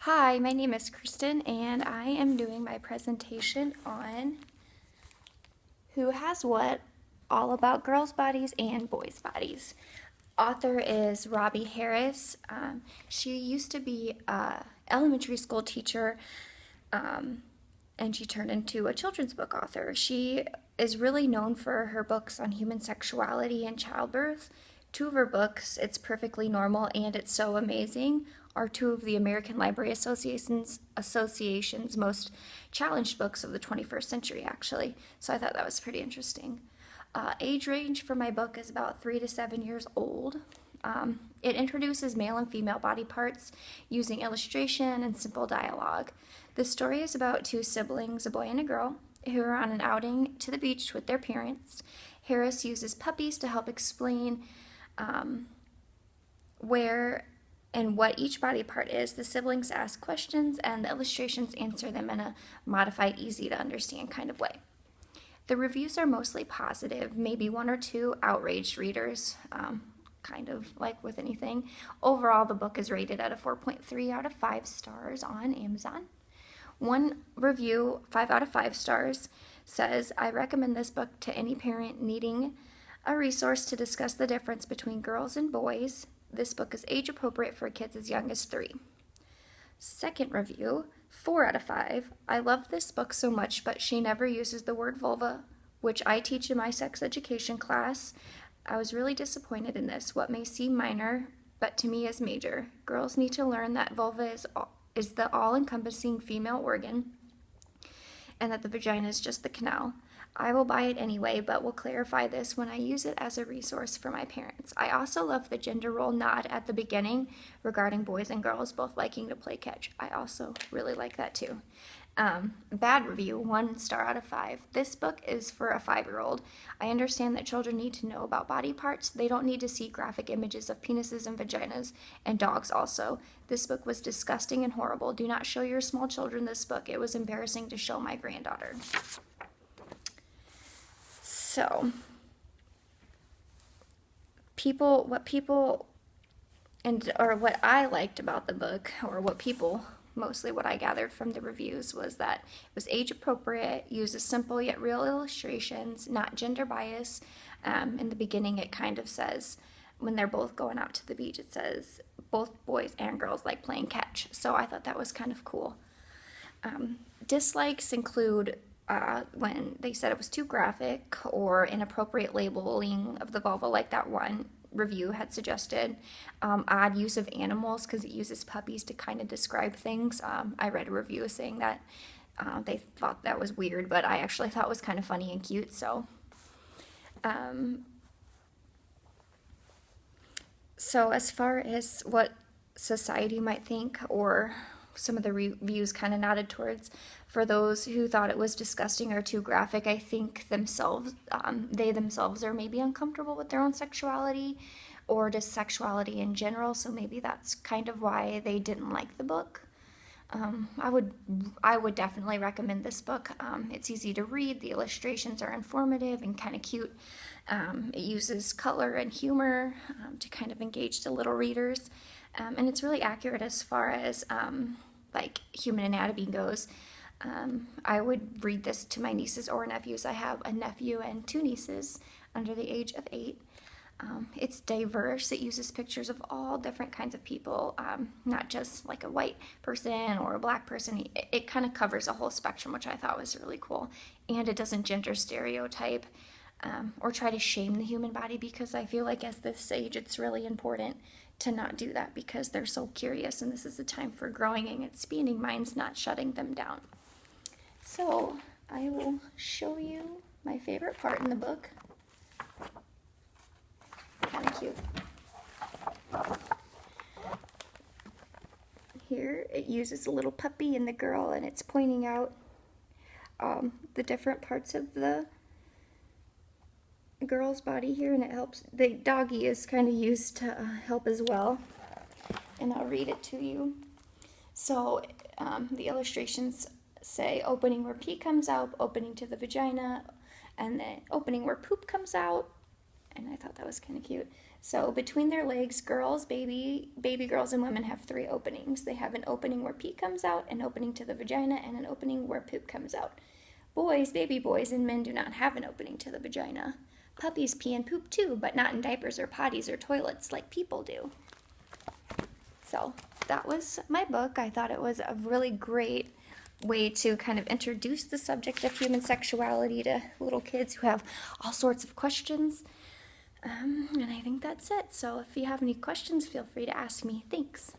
Hi, my name is Kristen, and I am doing my presentation on Who Has What, all about girls' bodies and boys' bodies. Author is Robbie Harris. She used to be an elementary school teacher, and she turned into a children's book author. She is really known for her books on human sexuality and childbirth. Two of her books, It's Perfectly Normal and It's So Amazing, are two of the American Library Association's most challenged books of the 21st century, actually. So I thought that was pretty interesting. Age range for my book is about 3 to 7 years old. It introduces male and female body parts using illustration and simple dialogue. The story is about two siblings, a boy and a girl, who are on an outing to the beach with their parents. Harris uses puppies to help explain where and what each body part is. The siblings ask questions, and the illustrations answer them in a modified, easy to understand kind of way. The reviews are mostly positive, maybe one or two outraged readers, kind of like with anything. Overall, the book is rated at a 4.3 out of 5 stars on Amazon. One review, 5 out of 5 stars, says, I recommend this book to any parent needing a resource to discuss the difference between girls and boys. This book is age appropriate for kids as young as 3. Second review, 4 out of 5. I love this book so much, but she never uses the word vulva, which I teach in my sex education class. I was really disappointed in this. What may seem minor, but to me is major. Girls need to learn that vulva is the all-encompassing female organ, and that the vagina is just the canal. I will buy it anyway, but will clarify this when I use it as a resource for my parents. I also love the gender role nod at the beginning regarding boys and girls both liking to play catch. I also really like that too. Bad review, 1 star out of 5. This book is for a 5-year-old. I understand that children need to know about body parts. They don't need to see graphic images of penises and vaginas, and dogs also. This book was disgusting and horrible. Do not show your small children this book. It was embarrassing to show my granddaughter. So, what I liked about the book, or mostly what I gathered from the reviews, was that it was age appropriate, uses simple yet real illustrations, not gender bias. In the beginning, it kind of says, when they're both going out to the beach, it says both boys and girls like playing catch. So I thought that was kind of cool. Dislikes include when they said it was too graphic or inappropriate labeling of the vulva, like that one review had suggested. Odd use of animals, because it uses puppies to kind of describe things. I read a review saying that they thought that was weird, but I actually thought it was kind of funny and cute. So as far as what society might think, or some of the reviews kind of nodded towards, for those who thought it was disgusting or too graphic, I think they themselves are maybe uncomfortable with their own sexuality, or just sexuality in general, so maybe that's kind of why they didn't like the book. I would definitely recommend this book. It's easy to read, the illustrations are informative and kind of cute. It uses color and humor to kind of engage the little readers, and it's really accurate as far as like human anatomy goes. I would read this to my nieces or nephews. I have a nephew and 2 nieces under the age of 8. It's diverse. It uses pictures of all different kinds of people, not just like a white person or a black person. It kind of covers a whole spectrum, which I thought was really cool. And it doesn't gender stereotype or try to shame the human body, because I feel like at this age it's really important to not do that, because they're so curious, and this is the time for growing and expanding minds, not shutting them down. So I will show you my favorite part in the book. Kind of cute. Here it uses a little puppy and the girl, and it's pointing out the different parts of the girl's body here, and it helps. The doggy is kind of used to help as well, and I'll read it to you. So the illustrations say opening where pee comes out, opening to the vagina, and then opening where poop comes out, and I thought that was kind of cute. So between their legs, girls, baby girls and women have 3 openings. They have an opening where pee comes out, an opening to the vagina, and an opening where poop comes out. Boys, baby boys, and men do not have an opening to the vagina. Puppies pee and poop too, but not in diapers or potties or toilets like people do. So that was my book. I thought it was a really great way to kind of introduce the subject of human sexuality to little kids who have all sorts of questions. And I think that's it. So if you have any questions, feel free to ask me. Thanks.